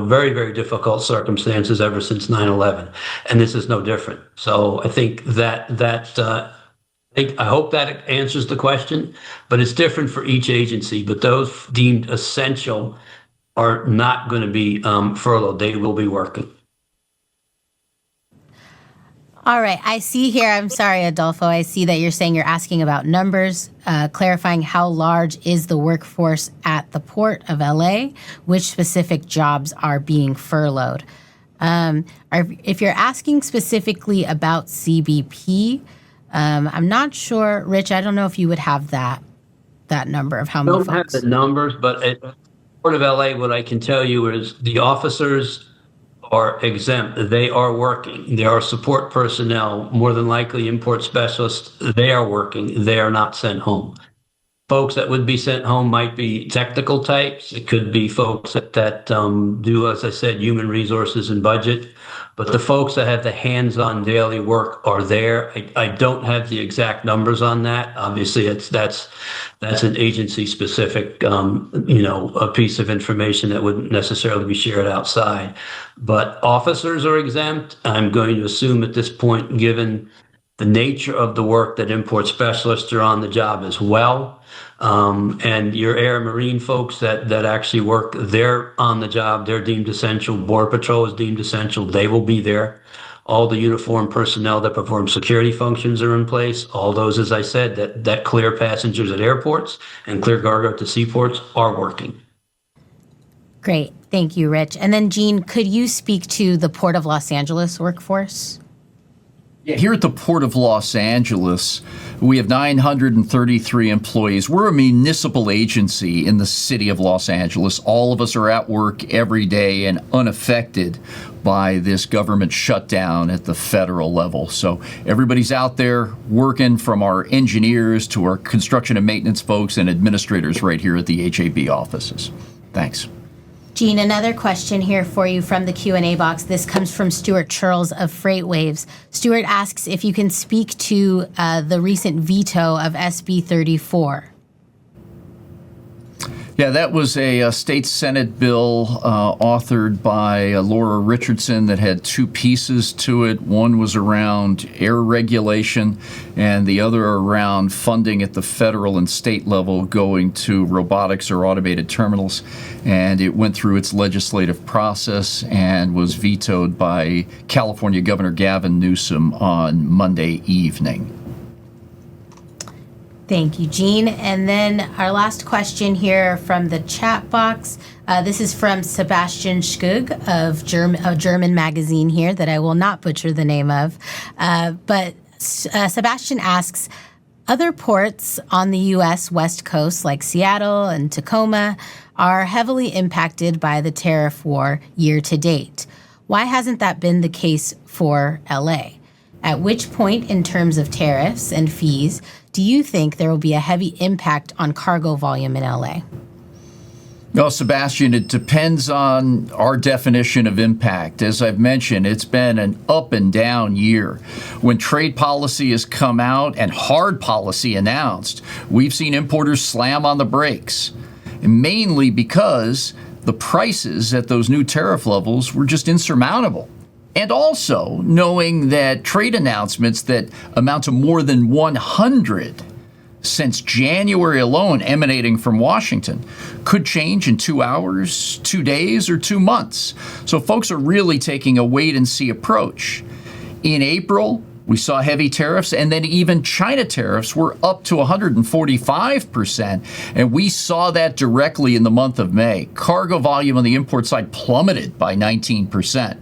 very, very difficult circumstances ever since 9/11. And this is no different. So I think I hope that answers the question, but it's different for each agency. But those deemed essential are not going to be furloughed. They will be working. All right. I see here, I'm sorry, Adolfo, I see that you're saying you're asking about numbers, clarifying how large is the workforce at the Port of LA, which specific jobs are being furloughed. If you're asking specifically about CBP, I'm not sure, Rich, I don't know if you would have that number of how many folks. I don't have the numbers, but at Port of LA, what I can tell you is the officers are exempt. They are working. There are support personnel, more than likely import specialists. They are working. They are not sent home. Folks that would be sent home might be technical types. It could be folks that do, as I said, human resources and budget. But the folks that have the hands-on daily work are there. I don't have the exact numbers on that. Obviously, that's an agency-specific, a piece of information that wouldn't necessarily be shared outside. But officers are exempt. I'm going to assume at this point, given the nature of the work, that import specialists are on the job as well. And your air and marine folks that actually work, they're on the job. They're deemed essential. Border Patrol is deemed essential. They will be there. All the uniformed personnel that perform security functions are in place. All those, as I said, that clear passengers at airports and clear cargo to seaports are working. Great. Thank you, Rich. And then, Jean, could you speak to the Port of Los Angeles workforce? Yeah, here at the Port of Los Angeles, we have 933 employees. We're a municipal agency in the city of Los Angeles. All of us are at work every day and unaffected by this government shutdown at the federal level. So everybody's out there working, from our engineers to our construction and maintenance folks and administrators right here at the HAB offices. Thanks. Jean, another question here for you from the Q&A box. This comes from Stuart Churls of FreightWaves. Stuart asks if you can speak to the recent veto of SB 34. Yeah, that was a state Senate bill authored by Laura Richardson that had two pieces to it. One was around air regulation and the other around funding at the federal and state level going to robotics or automated terminals. And it went through its legislative process and was vetoed by California Governor Gavin Newsom on Monday evening. Thank you, Jean. And then our last question here from the chat box. This is from Sebastian Schug of a German magazine here that I will not butcher the name of. But Sebastian asks, other ports on the U.S. West Coast, like Seattle and Tacoma, are heavily impacted by the tariff war year to date. Why hasn't that been the case for L.A.? At which point, in terms of tariffs and fees, do you think there will be a heavy impact on cargo volume in LA? Well, Sebastian, it depends on our definition of impact. As I've mentioned, it's been an up and down year. When trade policy has come out and hard policy announced, we've seen importers slam on the brakes, mainly because the prices at those new tariff levels were just insurmountable. And also knowing that trade announcements that amount to more than 100 since January alone emanating from Washington could change in 2 hours, 2 days, or 2 months. So folks are really taking a wait-and-see approach. In April, we saw heavy tariffs, and then even China tariffs were up to 145%, and we saw that directly in the month of May. Cargo volume on the import side plummeted by 19%.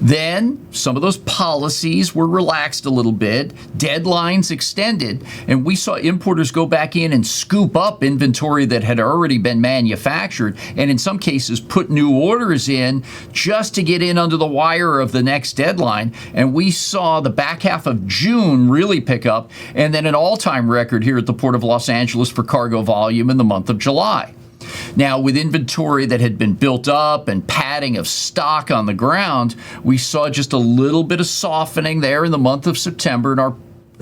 Then some of those policies were relaxed a little bit, deadlines extended, and we saw importers go back in and scoop up inventory that had already been manufactured, and in some cases put new orders in just to get in under the wire of the next deadline. And we saw the back half of June really pick up, and then an all-time record here at the Port of Los Angeles for cargo volume in the month of July. Now, with inventory that had been built up and padding of stock on the ground, we saw just a little bit of softening there in the month of September. And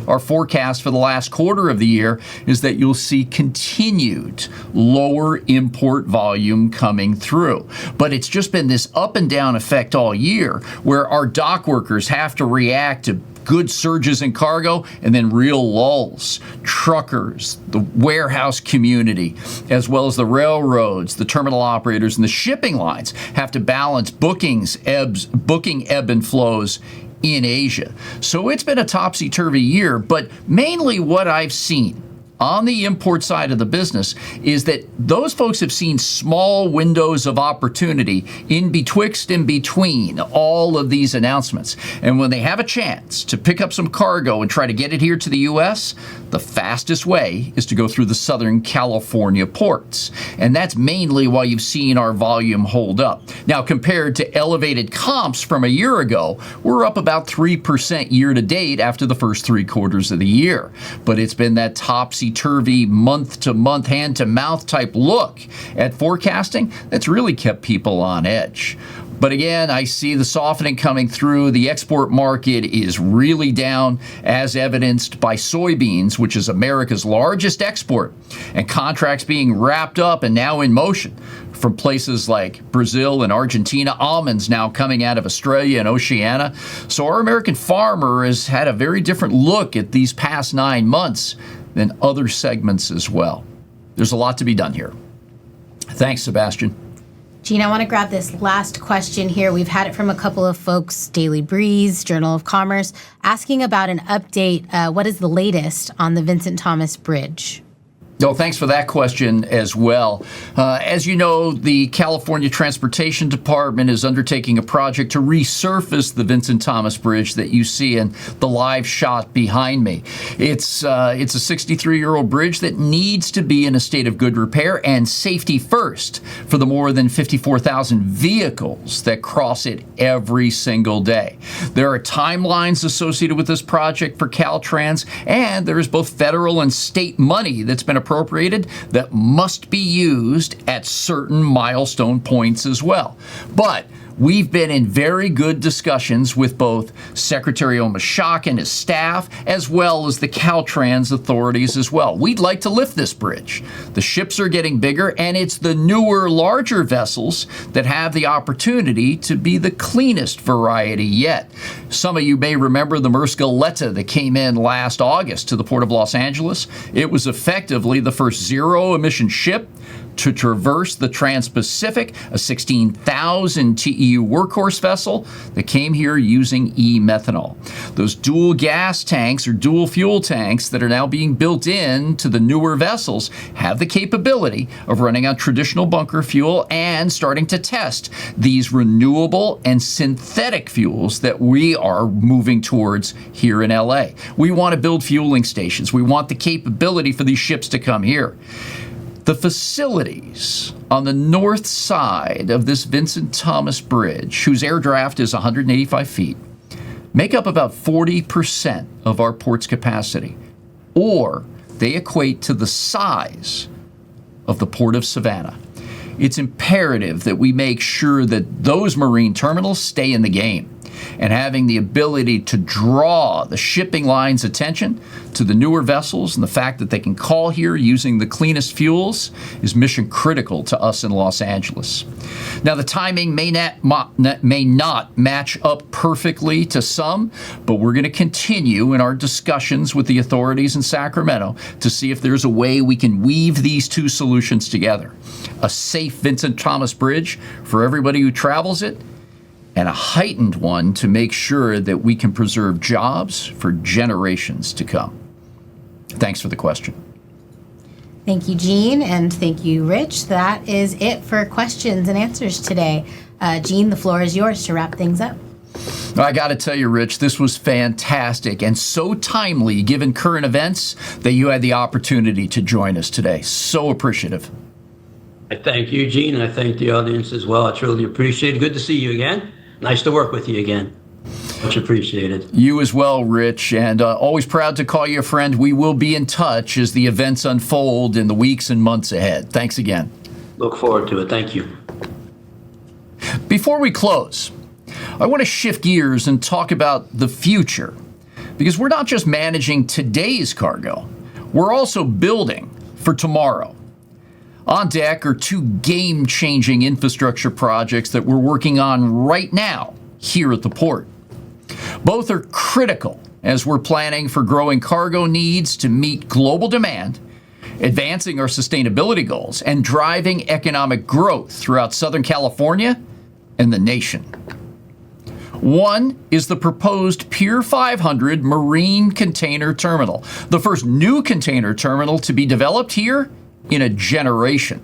our forecast for the last quarter of the year is that you'll see continued lower import volume coming through. But it's just been this up and down effect all year where our dock workers have to react to good surges in cargo and then real lulls. Truckers, the warehouse community, as well as the railroads, the terminal operators, and the shipping lines have to balance booking ebb and flows in Asia. So it's been a topsy-turvy year, but mainly what I've seen on the import side of the business is that those folks have seen small windows of opportunity in betwixt and between all of these announcements. And when they have a chance to pick up some cargo and try to get it here to the U.S., the fastest way is to go through the Southern California ports. And that's mainly why you've seen our volume hold up. Now, compared to elevated comps from a year ago, we're up about 3% year to date after the first 3 quarters of the year. But it's been that topsy-turvy, month-to-month, hand-to-mouth type look at forecasting that's really kept people on edge. But again, I see the softening coming through. The export market is really down, as evidenced by soybeans, which is America's largest export, and contracts being wrapped up and now in motion from places like Brazil and Argentina, almonds now coming out of Australia and Oceania. So our American farmer has had a very different look at these past 9 months than other segments as well. There's a lot to be done here. Thanks, Sebastian. Jean, I want to grab this last question here. We've had it from a couple of folks, Daily Breeze, Journal of Commerce, asking about an update. What is the latest on the Vincent Thomas Bridge? No, thanks for that question as well. As you know, the California Transportation Department is undertaking a project to resurface the Vincent Thomas Bridge that you see in the live shot behind me. It's a 63-year-old bridge that needs to be in a state of good repair and safety first for the more than 54,000 vehicles that cross it every single day. There are timelines associated with this project for Caltrans, and there is both federal and state money that's been appropriated that must be used at certain milestone points as well. But we've been in very good discussions with both Secretary Omashak and his staff, as well as the Caltrans authorities as well. We'd like to lift this bridge. The ships are getting bigger, and it's the newer, larger vessels that have the opportunity to be the cleanest variety yet. Some of you may remember the Maersk Galetta that came in last August to the Port of Los Angeles. It was effectively the first zero-emission ship to traverse the Trans-Pacific, a 16,000 TEU workhorse vessel that came here using e-methanol. Those dual gas tanks or dual fuel tanks that are now being built into the newer vessels have the capability of running on traditional bunker fuel and starting to test these renewable and synthetic fuels that we are moving towards here in LA. We want to build fueling stations. We want the capability for these ships to come here. The facilities on the north side of this Vincent Thomas Bridge, whose air draft is 185 feet, make up about 40% of our port's capacity, or they equate to the size of the Port of Savannah. It's imperative that we make sure that those marine terminals stay in the game. And having the ability to draw the shipping line's attention to the newer vessels and the fact that they can call here using the cleanest fuels is mission critical to us in Los Angeles. Now, the timing may not match up perfectly to some, but we're going to continue in our discussions with the authorities in Sacramento to see if there's a way we can weave these two solutions together. A safe Vincent Thomas Bridge for everybody who travels it, and a heightened one to make sure that we can preserve jobs for generations to come. Thanks for the question. Thank you, Gene, and thank you, Rich. That is it for questions and answers today. Gene, the floor is yours to wrap things up. I got to tell you, Rich, this was fantastic and so timely given current events that you had the opportunity to join us today. So appreciative. I thank you, Gene, and I thank the audience as well. I truly appreciate it. Good to see you again. Nice to work with you again. Much appreciated. You as well, Rich, and always proud to call you a friend. We will be in touch as the events unfold in the weeks and months ahead. Thanks again. Look forward to it. Thank you. Before we close, I want to shift gears and talk about the future, because we're not just managing today's cargo, we're also building for tomorrow. On deck are two game-changing infrastructure projects that we're working on right now here at the port. Both are critical as we're planning for growing cargo needs to meet global demand, advancing our sustainability goals, and driving economic growth throughout Southern California and the nation. One is the proposed Pier 500 Marine Container Terminal, the first new container terminal to be developed here in a generation.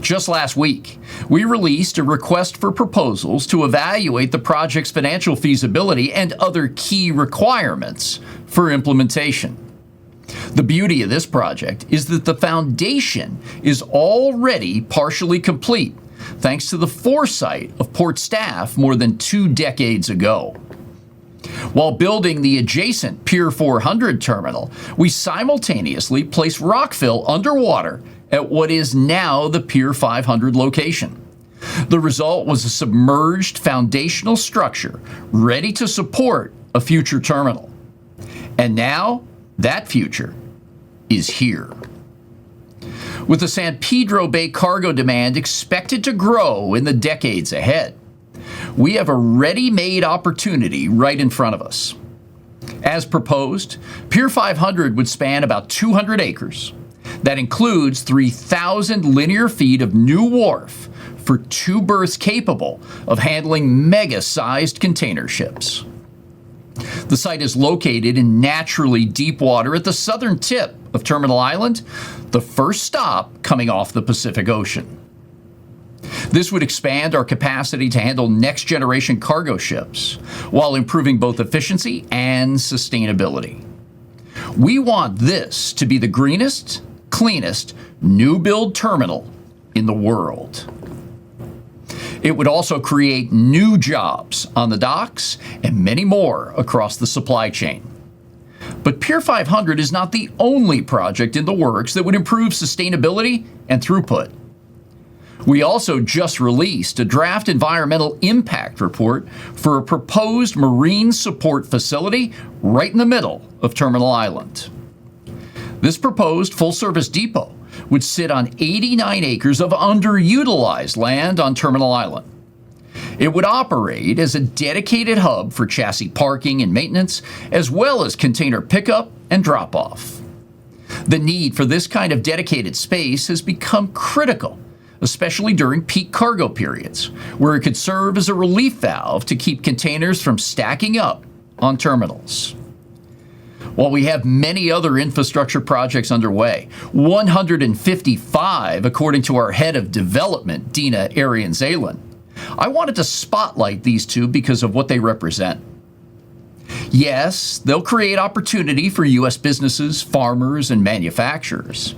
Just last week, we released a request for proposals to evaluate the project's financial feasibility and other key requirements for implementation. The beauty of this project is that the foundation is already partially complete, thanks to the foresight of port staff more than 2 decades ago. While building the adjacent Pier 400 terminal, we simultaneously placed rockfill underwater at what is now the Pier 500 location. The result was a submerged foundational structure ready to support a future terminal. And now that future is here. With the San Pedro Bay cargo demand expected to grow in the decades ahead, we have a ready-made opportunity right in front of us. As proposed, Pier 500 would span about 200 acres. That includes 3,000 linear feet of new wharf for 2 berths capable of handling mega-sized container ships. The site is located in naturally deep water at the southern tip of Terminal Island, the first stop coming off the Pacific Ocean. This would expand our capacity to handle next-generation cargo ships while improving both efficiency and sustainability. We want this to be the greenest, cleanest, new-build terminal in the world. It would also create new jobs on the docks and many more across the supply chain. But Pier 500 is not the only project in the works that would improve sustainability and throughput. We also just released a draft environmental impact report for a proposed marine support facility right in the middle of Terminal Island. This proposed full-service depot would sit on 89 acres of underutilized land on Terminal Island. It would operate as a dedicated hub for chassis parking and maintenance, as well as container pickup and drop-off. The need for this kind of dedicated space has become critical, especially during peak cargo periods, where it could serve as a relief valve to keep containers from stacking up on terminals. While we have many other infrastructure projects underway, 155 according to our head of development, Dina Arian-Zalen, I wanted to spotlight these two because of what they represent. Yes, they'll create opportunity for U.S. businesses, farmers, and manufacturers.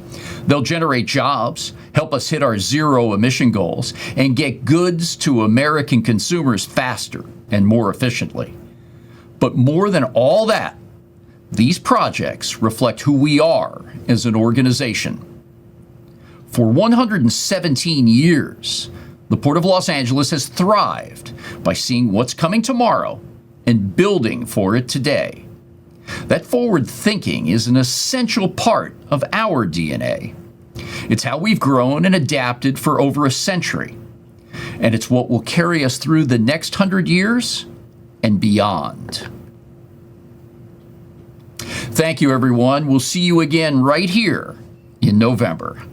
They'll generate jobs, help us hit our zero emission goals, and get goods to American consumers faster and more efficiently. But more than all that, these projects reflect who we are as an organization. For 117 years, the Port of Los Angeles has thrived by seeing what's coming tomorrow and building for it today. That forward thinking is an essential part of our DNA. It's how we've grown and adapted for over a century. And it's what will carry us through the next 100 years and beyond. Thank you, everyone. We'll see you again right here in November.